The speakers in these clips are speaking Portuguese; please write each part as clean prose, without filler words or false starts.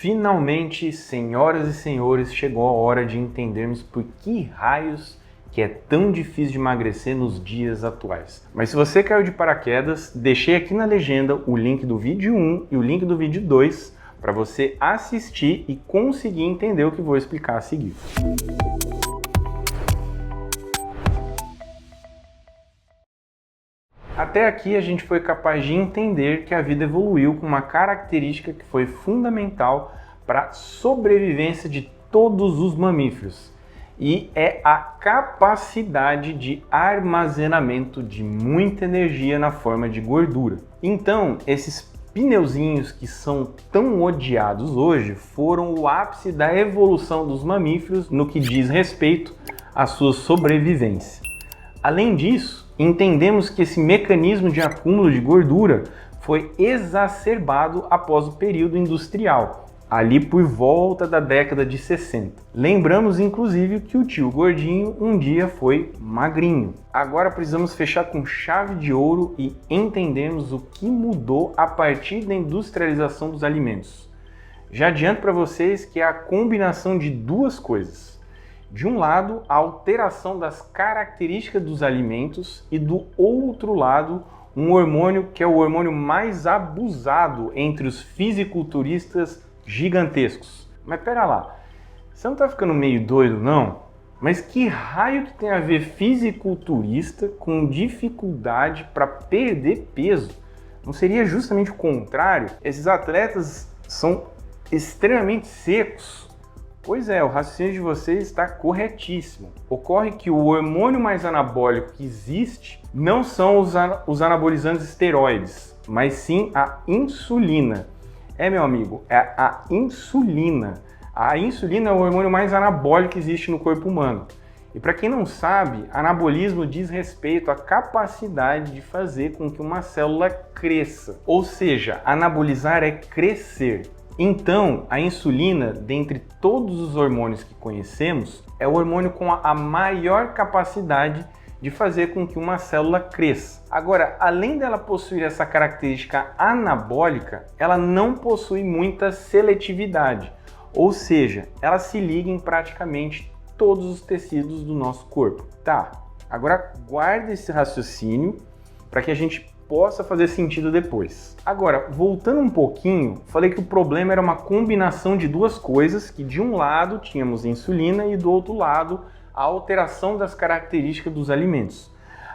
Finalmente, senhoras e senhores, chegou a hora de entendermos por que raios que é tão difícil de emagrecer nos dias atuais. Mas se você caiu de paraquedas, deixei aqui na legenda o link do vídeo 1 e o link do vídeo 2 para você assistir e conseguir entender o que vou explicar a seguir. Até aqui a gente foi capaz de entender que a vida evoluiu com uma característica que foi fundamental para a sobrevivência de todos os mamíferos, e é a capacidade de armazenamento de muita energia na forma de gordura. Então, esses pneuzinhos que são tão odiados hoje foram o ápice da evolução dos mamíferos no que diz respeito à sua sobrevivência. Além disso, entendemos que esse mecanismo de acúmulo de gordura foi exacerbado após o período industrial, ali por volta da década de 60. Lembramos inclusive que o tio gordinho um dia foi magrinho. Agora precisamos fechar com chave de ouro e entendermos o que mudou a partir da industrialização dos alimentos. Já adianto para vocês que é a combinação de duas coisas. De um lado, a alteração das características dos alimentos e do outro lado, um hormônio que é o hormônio mais abusado entre os fisiculturistas gigantescos. Mas pera lá, você não tá ficando meio doido não? Mas que raio que tem a ver fisiculturista com dificuldade para perder peso? Não seria justamente o contrário? Esses atletas são extremamente secos. Pois é, o raciocínio de vocês está corretíssimo. Ocorre que o hormônio mais anabólico que existe não são os anabolizantes esteroides, mas sim a insulina. Meu amigo, é a insulina. A insulina é o hormônio mais anabólico que existe no corpo humano. E para quem não sabe, anabolismo diz respeito à capacidade de fazer com que uma célula cresça. Ou seja, anabolizar é crescer. Então, a insulina, dentre todos os hormônios que conhecemos, é o hormônio com a maior capacidade de fazer com que uma célula cresça. Agora, além dela possuir essa característica anabólica, ela não possui muita seletividade, ou seja, ela se liga em praticamente todos os tecidos do nosso corpo. Tá, agora guarda esse raciocínio para que a gente possa fazer sentido depois. Agora, voltando um pouquinho, falei que o problema era uma combinação de duas coisas, que de um lado tínhamos insulina e do outro lado a alteração das características dos alimentos.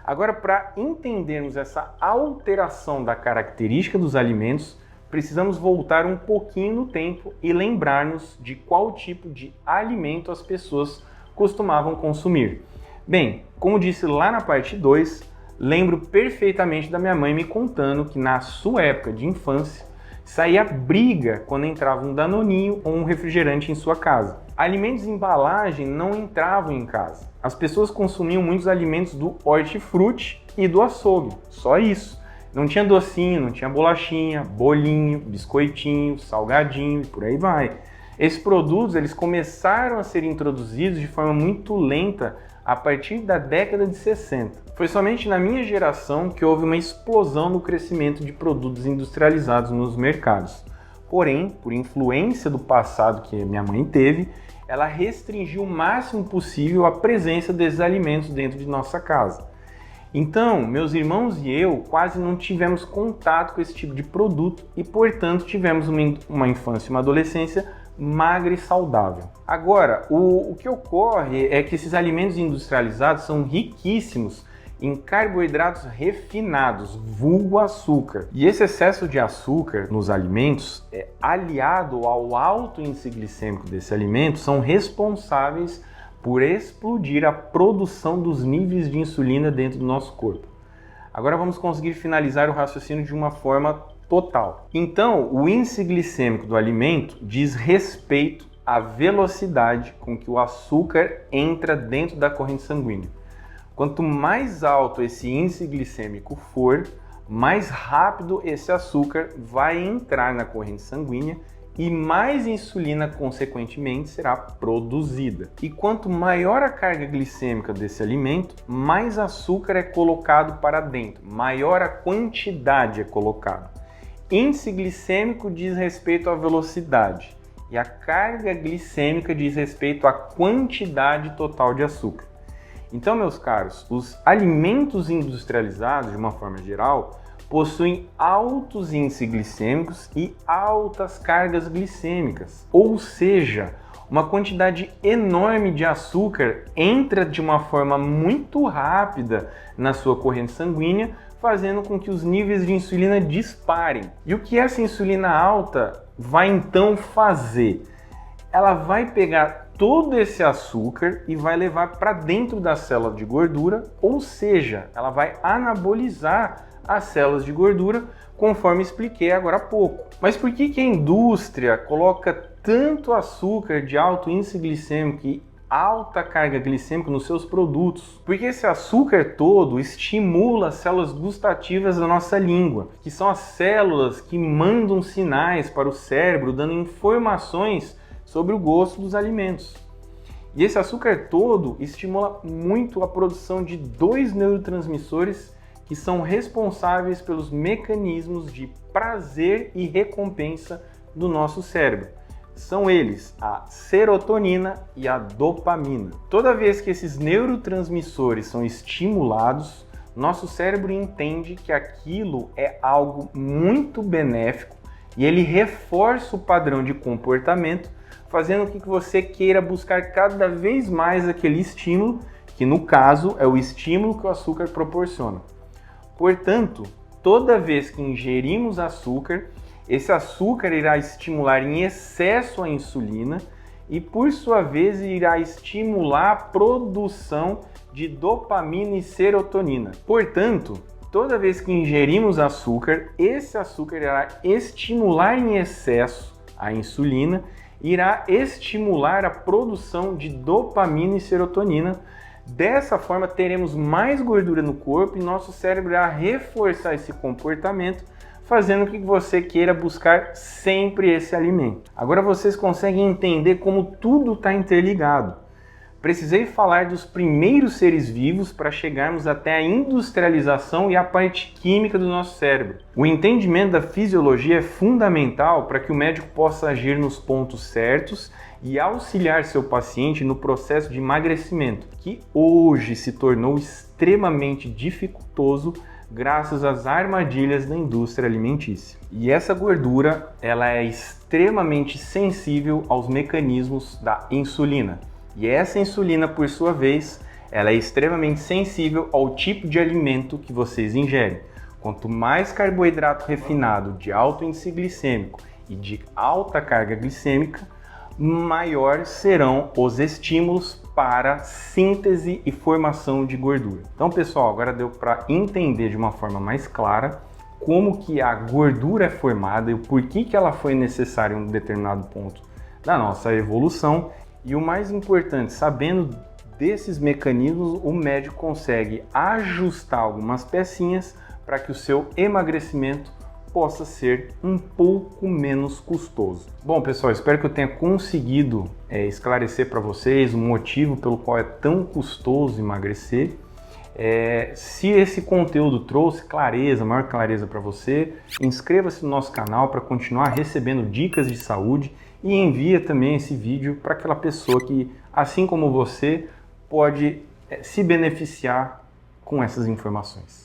Agora, para entendermos essa alteração da característica dos alimentos, precisamos voltar um pouquinho no tempo e lembrar-nos de qual tipo de alimento as pessoas costumavam consumir. Bem, como disse lá na parte 2, lembro perfeitamente da minha mãe me contando que na sua época de infância saía briga quando entrava um danoninho ou um refrigerante em sua casa. Alimentos em embalagem não entravam em casa. As pessoas consumiam muitos alimentos do hortifruti e do açougue, só isso. Não tinha docinho, não tinha bolachinha, bolinho, biscoitinho, salgadinho e por aí vai. Esses produtos eles começaram a ser introduzidos de forma muito lenta a partir da década de 60. Foi somente na minha geração que houve uma explosão no crescimento de produtos industrializados nos mercados. Porém, por influência do passado que minha mãe teve, ela restringiu o máximo possível a presença desses alimentos dentro de nossa casa. Então, meus irmãos e eu quase não tivemos contato com esse tipo de produto e, portanto, tivemos uma infância e uma adolescência magra e saudável. Agora, o que ocorre é que esses alimentos industrializados são riquíssimos em carboidratos refinados, vulgo açúcar. E esse excesso de açúcar nos alimentos, aliado ao alto índice glicêmico desse alimento, são responsáveis por explodir a produção dos níveis de insulina dentro do nosso corpo. Agora vamos conseguir finalizar o raciocínio de uma forma total. Então, o índice glicêmico do alimento diz respeito à velocidade com que o açúcar entra dentro da corrente sanguínea. Quanto mais alto esse índice glicêmico for, mais rápido esse açúcar vai entrar na corrente sanguínea e mais insulina, consequentemente, será produzida. E quanto maior a carga glicêmica desse alimento, mais açúcar é colocado para dentro, maior a quantidade é colocada. Índice glicêmico diz respeito à velocidade e a carga glicêmica diz respeito à quantidade total de açúcar. Então, meus caros, os alimentos industrializados, de uma forma geral, possuem altos índices glicêmicos e altas cargas glicêmicas, ou seja, uma quantidade enorme de açúcar entra de uma forma muito rápida na sua corrente sanguínea, fazendo com que os níveis de insulina disparem. E o que essa insulina alta vai então fazer? Ela vai pegar todo esse açúcar e vai levar para dentro da célula de gordura, ou seja, ela vai anabolizar as células de gordura, conforme expliquei agora há pouco. Mas por que a indústria coloca tanto açúcar de alto índice glicêmico e alta carga glicêmica nos seus produtos? Porque esse açúcar todo estimula as células gustativas da nossa língua, que são as células que mandam sinais para o cérebro, dando informações sobre o gosto dos alimentos. E esse açúcar todo estimula muito a produção de dois neurotransmissores que são responsáveis pelos mecanismos de prazer e recompensa do nosso cérebro. São eles a serotonina e a dopamina. Toda vez que esses neurotransmissores são estimulados, nosso cérebro entende que aquilo é algo muito benéfico e ele reforça o padrão de comportamento, fazendo com que você queira buscar cada vez mais aquele estímulo, que no caso é o estímulo que o açúcar proporciona. Portanto, toda vez que ingerimos açúcar, esse açúcar irá estimular em excesso a insulina e, por sua vez, irá estimular a produção de dopamina e serotonina. Portanto, toda vez que ingerimos açúcar, esse açúcar irá estimular em excesso a insulina, irá estimular a produção de dopamina e serotonina. Dessa forma, teremos mais gordura no corpo e nosso cérebro irá reforçar esse comportamento, fazendo com que você queira buscar sempre esse alimento. Agora vocês conseguem entender como tudo está interligado. Precisei falar dos primeiros seres vivos para chegarmos até a industrialização e a parte química do nosso cérebro. O entendimento da fisiologia é fundamental para que o médico possa agir nos pontos certos e auxiliar seu paciente no processo de emagrecimento, que hoje se tornou extremamente dificultoso graças às armadilhas da indústria alimentícia. E essa gordura, ela é extremamente sensível aos mecanismos da insulina. E essa insulina, por sua vez, ela é extremamente sensível ao tipo de alimento que vocês ingerem. Quanto mais carboidrato refinado de alto índice glicêmico e de alta carga glicêmica, maior serão os estímulos para síntese e formação de gordura. Então, pessoal, agora deu para entender de uma forma mais clara como que a gordura é formada e o porquê que ela foi necessária em um determinado ponto da nossa evolução. E o mais importante, sabendo desses mecanismos, o médico consegue ajustar algumas pecinhas para que o seu emagrecimento possa ser um pouco menos custoso. Bom, pessoal, espero que eu tenha conseguido esclarecer para vocês o motivo pelo qual é tão custoso emagrecer. Se esse conteúdo trouxe clareza, maior clareza para você, inscreva-se no nosso canal para continuar recebendo dicas de saúde e envia também esse vídeo para aquela pessoa que, assim como você, pode se beneficiar com essas informações.